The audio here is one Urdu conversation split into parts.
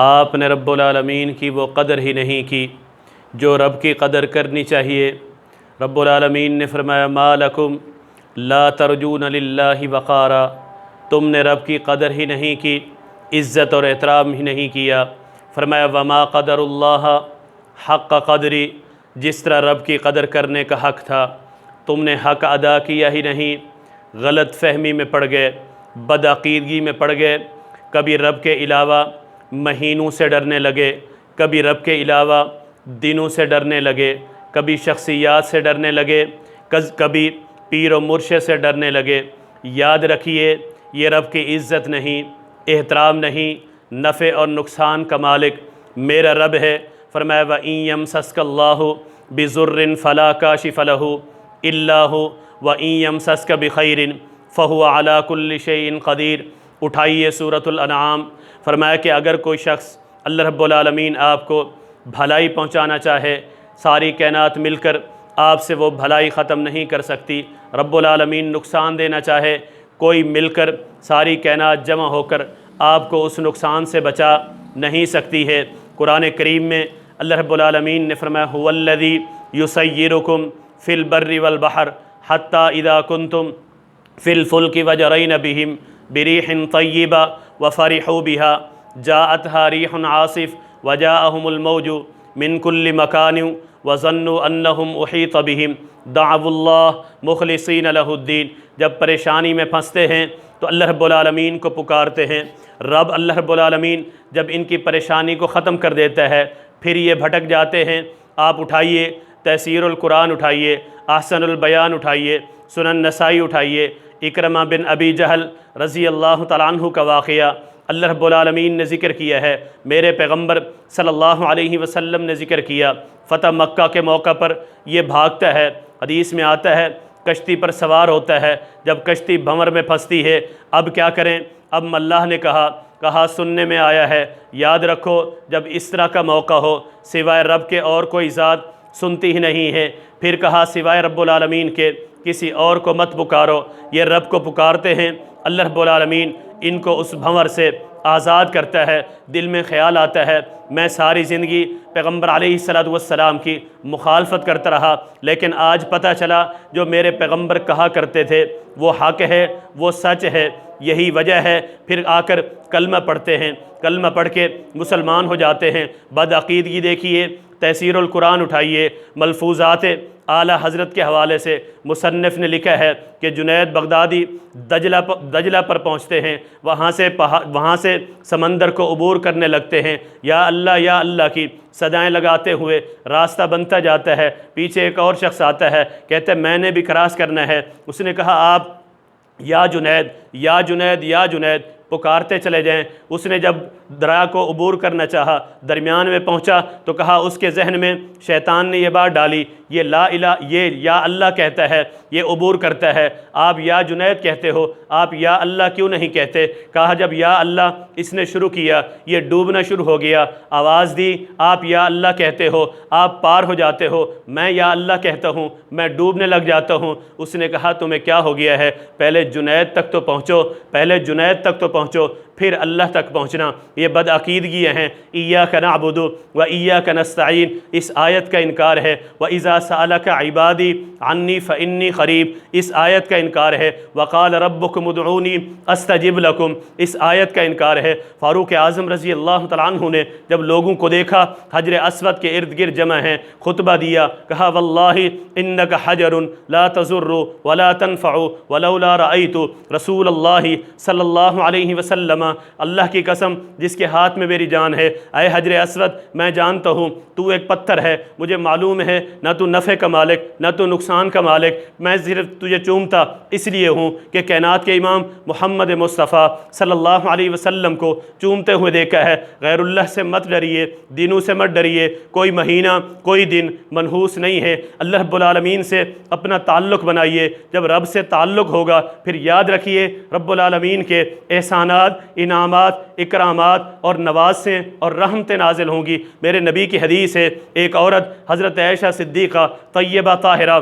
آپ نے رب العالمین کی وہ قدر ہی نہیں کی جو رب کی قدر کرنی چاہیے۔ رب العالمین نے فرمایا ما لکم لا ترجون للہ وقارا، تم نے رب کی قدر ہی نہیں کی، عزت اور احترام ہی نہیں کیا۔ فرمایا وما قدر اللہ حق قدری، جس طرح رب کی قدر کرنے کا حق تھا تم نے حق ادا کیا ہی نہیں، غلط فہمی میں پڑ گئے، بدعقیدگی میں پڑ گئے، کبھی رب کے علاوہ مہینوں سے ڈرنے لگے، کبھی رب کے علاوہ دنوں سے ڈرنے لگے، کبھی شخصیات سے ڈرنے لگے، کبھی پیر و مرشد سے ڈرنے لگے۔ یاد رکھیے یہ رب کی عزت نہیں، احترام نہیں، نفع اور نقصان کا مالک میرا رب ہے۔ فرمایا وَإِن يَمْسَسْكَ اللَّهُ بِضُرٍّ فَلَا كَاشِفَ لَهُ إِلَّا هُوَ وَإِن يَمْسَسْكَ بِخَيْرٍ فَهُوَ عَلَى كُلِّ شَيْءٍ قَدِيرٌ۔ اٹھائیے سورۃ الانعام۔ فرمایا کہ اگر کوئی شخص اللہ رب العالمین آپ کو بھلائی پہنچانا چاہے، ساری کائنات مل کر آپ سے وہ بھلائی ختم نہیں کر سکتی۔ رب العالمین نقصان دینا چاہے، کوئی مل کر ساری کائنات جمع ہو کر آپ کو اس نقصان سے بچا نہیں سکتی ہے۔ قرآن کریم میں اللہ رب العالمین نے فرمایا هو الذی یسیرکم فی البر والبحر حتی اذا کنتم فی الفلک وجرین بہم بریح طیبہ وفرحوا بها جاءتها ریح عاصف وجاءهم الموج من کل مکان وظنوا انہم احیط بہم دعوا اللہ مخلصین لہ الدین۔ جب پریشانی میں پھنستے ہیں تو اللہ رب العالمین کو پکارتے ہیں، رب اللہ رب العالمین جب ان کی پریشانی کو ختم کر دیتا ہے پھر یہ بھٹک جاتے ہیں۔ آپ اٹھائیے تفسیر القرآن اٹھائیے، احسن البیان اٹھائیے، سنن نسائی اٹھائیے، اکرمہ بن ابی جہل رضی اللہ تعالیٰ عنہ کا واقعہ اللہ رب العالمین نے ذکر کیا ہے، میرے پیغمبر صلی اللہ علیہ وسلم نے ذکر کیا۔ فتح مکہ کے موقع پر یہ بھاگتا ہے، حدیث میں آتا ہے کشتی پر سوار ہوتا ہے، جب کشتی بھنور میں پھنستی ہے اب کیا کریں؟ اب اللہ نے کہا سننے میں آیا ہے، یاد رکھو جب اس طرح کا موقع ہو سوائے رب کے اور کوئی ذات سنتی ہی نہیں ہے۔ پھر کہا سوائے رب العالمین کے کسی اور کو مت پکارو، یہ رب کو پکارتے ہیں، اللہ رب العالمین ان کو اس بھنور سے آزاد کرتا ہے۔ دل میں خیال آتا ہے میں ساری زندگی پیغمبر علیہ السلام کی مخالفت کرتا رہا، لیکن آج پتہ چلا جو میرے پیغمبر کہا کرتے تھے وہ حق ہے، وہ سچ ہے، یہی وجہ ہے۔ پھر آ کر کلمہ پڑھتے ہیں، کلمہ پڑھ کے مسلمان ہو جاتے ہیں۔ بدعقیدگی دیکھیے، تفسیر القرآن اٹھائیے، ملفوظات اعلیٰ حضرت کے حوالے سے مصنف نے لکھا ہے کہ جنید بغدادی دجلہ پر پہنچتے ہیں، وہاں سے سمندر کو عبور کرنے لگتے ہیں، یا اللہ کی صدائیں لگاتے ہوئے راستہ بنتا جاتا ہے۔ پیچھے ایک اور شخص آتا ہے، کہتا ہے میں نے بھی کراس کرنا ہے۔ اس نے کہا آپ یا جنید یا جنید یا جنید پکارتے چلے جائیں۔ اس نے جب دریا کو عبور کرنا چاہا، درمیان میں پہنچا تو کہا اس کے ذہن میں شیطان نے یہ بات ڈالی یہ یہ یا اللہ کہتا ہے، یہ عبور کرتا ہے، آپ یا جنید کہتے ہو، آپ یا اللہ کیوں نہیں کہتے؟ کہا جب یا اللہ اس نے شروع کیا یہ ڈوبنا شروع ہو گیا، آواز دی آپ یا اللہ کہتے ہو، آپ پار ہو جاتے ہو، میں یا اللہ کہتا ہوں میں ڈوبنے لگ جاتا ہوں۔ اس نے کہا تمہیں کیا ہو گیا ہے؟ پہلے جنید تک تو پہنچو، پہلے جنید تک تو پہنچو، پھر اللہ تک پہنچنا۔ یہ بدعقیدگیاں ہیں۔ ایاک نعبد و ایاک نستعین، اس آیت کا انکار ہے۔ وَإِذَا سَأَلَكَ عِبَادِي عَنِّي فَإِنِّي قَرِيبٌ، اس آیت کا انکار ہے۔ وَقَالَ رَبُّكُمُ ادْعُونِي أَسْتَجِبْ لَكُمْ، اس آیت کا انکار ہے۔ فاروق اعظم رضی اللہ تعالیٰ عنہ نے جب لوگوں کو دیکھا حجر اسود کے ارد گرد جمع ہیں، خطبہ دیا، کہا واللہ انک حجر لا تضر ولا تنفع ولولا رأیت رسول اللہ صلی اللہ علیہ وسلم، اللہ کی قسم جس کے ہاتھ میں میری جان ہے، اے حجر اسود میں جانتا ہوں تو ایک پتھر ہے، مجھے معلوم ہے نہ تو نفع کا مالک نہ تو نقصان کا مالک، میں صرف تجھے چومتا اس لیے ہوں کہ کائنات کے امام محمد مصطفیٰ صلی اللہ علیہ وسلم کو چومتے ہوئے دیکھا ہے۔ غیر اللہ سے مت ڈریے، دینوں سے مت ڈریے، کوئی مہینہ کوئی دن منحوس نہیں ہے، اللہ رب العالمین سے اپنا تعلق بنائیے۔ جب رب سے تعلق ہوگا پھر یاد رکھیے رب العالمین کے احسانات، انعامات، اکرامات اور نوازیں اور رحمتیں نازل ہوں گی۔ میرے نبی کی حدیث ہے، ایک عورت حضرت عائشہ صدیقہ طیبہ طاہرہ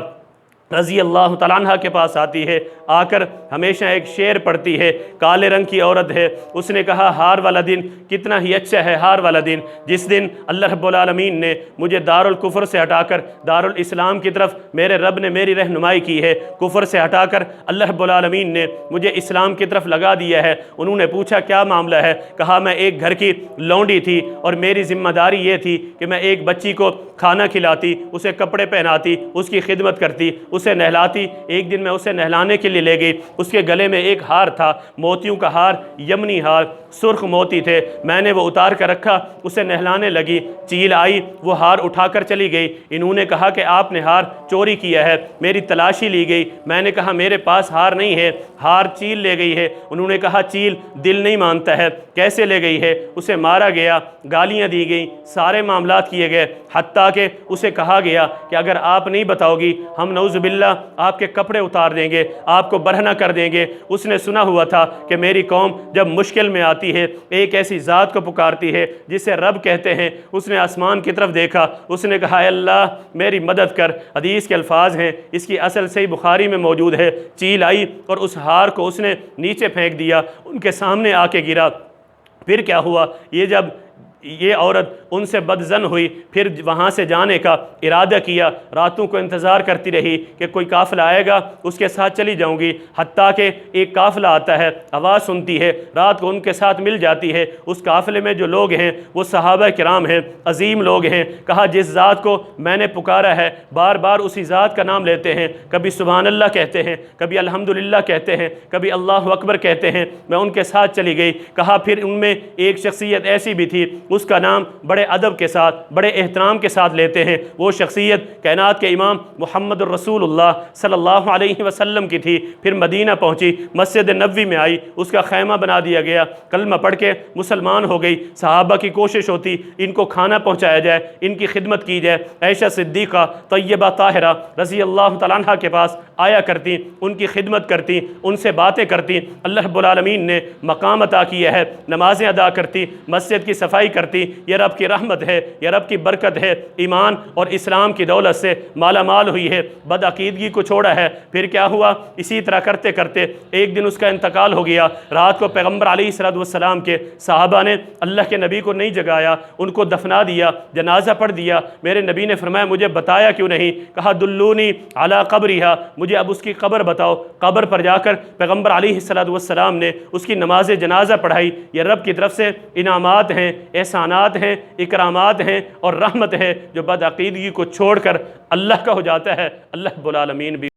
رضی اللہ تعالیٰ عنہ کے پاس آتی ہے، آ کر ہمیشہ ایک شعر پڑھتی ہے، کالے رنگ کی عورت ہے۔ اس نے کہا ہار والا دن کتنا ہی اچھا ہے، ہار والا دن جس دن اللہ رب العالمین نے مجھے دارالکفر سے ہٹا کر دارالاسلام کی طرف میرے رب نے میری رہنمائی کی ہے، کفر سے ہٹا کر اللہ رب العالمین نے مجھے اسلام کی طرف لگا دیا ہے۔ انہوں نے پوچھا کیا معاملہ ہے؟ کہا میں ایک گھر کی لونڈی تھی اور میری ذمہ داری یہ تھی کہ میں ایک بچی کو کھانا کھلاتی، اسے کپڑے پہناتی، اس کی خدمت کرتی، اسے نہلاتی۔ ایک دن میں اسے نہلانے کے لیے لے گئی، اس کے گلے میں ایک ہار تھا، موتیوں کا ہار، یمنی ہار، سرخ موتی تھے، میں نے وہ اتار کر رکھا، اسے نہلانے لگی، چیل آئی، وہ ہار اٹھا کر چلی گئی۔ انہوں نے کہا کہ آپ نے ہار چوری کیا ہے، میری تلاشی لی گئی، میں نے کہا میرے پاس ہار نہیں ہے، ہار چیل لے گئی ہے۔ انہوں نے کہا چیل دل نہیں مانتا ہے، کیسے لے گئی ہے؟ اسے مارا گیا، گالیاں دی گئیں، سارے معاملات کیے گئے، حتیٰ کہ اسے کہا گیا کہ اگر آپ نہیں بتاؤ گی ہم نعوذ باللہ آپ کے کپڑے اتار دیں گے، آپ کو برہنہ کر دیں گے۔ اس نے سنا ہوا تھا کہ میری قوم جب مشکل میں آتی ہے ایک ایسی ذات کو پکارتی ہے جسے رب کہتے ہیں۔ اس نے آسمان کی طرف دیکھا، اس نے کہا اے اللہ میری مدد کر۔ حدیث کے الفاظ ہیں، اس کی اصل صحیح بخاری میں موجود ہے، چیل آئی اور اس ہار کو اس نے نیچے پھینک دیا، ان کے سامنے آ کے گرا۔ پھر کیا ہوا؟ یہ جب یہ عورت ان سے بدظن ہوئی، پھر وہاں سے جانے کا ارادہ کیا، راتوں کو انتظار کرتی رہی کہ کوئی قافلہ آئے گا اس کے ساتھ چلی جاؤں گی، حتیٰ کہ ایک قافلہ آتا ہے، آواز سنتی ہے، رات کو ان کے ساتھ مل جاتی ہے۔ اس قافلے میں جو لوگ ہیں وہ صحابہ کرام ہیں، عظیم لوگ ہیں۔ کہا جس ذات کو میں نے پکارا ہے بار بار اسی ذات کا نام لیتے ہیں، کبھی سبحان اللہ کہتے ہیں، کبھی الحمدللہ کہتے ہیں، کبھی اللہ اکبر کہتے ہیں۔ میں ان کے ساتھ چلی گئی۔ کہا پھر ان میں ایک شخصیت ایسی بھی تھی، اس کا نام بڑے ادب کے ساتھ، بڑے احترام کے ساتھ لیتے ہیں۔ وہ شخصیت کائنات کے امام محمد الرسول اللہ صلی اللہ علیہ وسلم کی تھی۔ پھر مدینہ پہنچی، مسجد نبوی میں آئی، اس کا خیمہ بنا دیا گیا، کلمہ پڑھ کے مسلمان ہو گئی۔ صحابہ کی کوشش ہوتی ان کو کھانا پہنچایا جائے، ان کی خدمت کی جائے۔ عائشہ صدیقہ طیبہ طاہرہ رضی اللہ تعالیٰ عنہ کے پاس آیا کرتی، ان کی خدمت کرتی، ان سے باتیں کرتی۔ اللہ رب العالمین نے مقام عطا کیا ہے، نمازیں ادا کرتی، مسجد کی صفائی کرتی۔ یہ رب کی رحمت ہے، یہ رب کی برکت ہے، ایمان اور اسلام کی دولت سے مالا مال ہوئی ہے، بدعقیدگی کو چھوڑا ہے۔ پھر کیا ہوا؟ اسی طرح کرتے کرتے ایک دن اس کا انتقال ہو گیا۔ رات کو پیغمبر علیہ السلام کے صحابہ نے اللہ کے نبی کو نہیں جگایا، ان کو دفنا دیا، جنازہ پڑھ دیا۔ میرے نبی نے فرمایا مجھے بتایا کیوں نہیں؟ کہا دلونی علی قبرہا، مجھے اب اس کی قبر بتاؤ۔ قبر پر جا کر پیغمبر علیہ السلام نے اس کی نماز جنازہ پڑھائی۔ یہ رب کی طرف سے انعامات ہیں، احسانات ہیں، اکرامات ہیں اور رحمت ہے۔ جو بدعقیدگی کو چھوڑ کر اللہ کا ہو جاتا ہے، اللہ رب العالمین بھی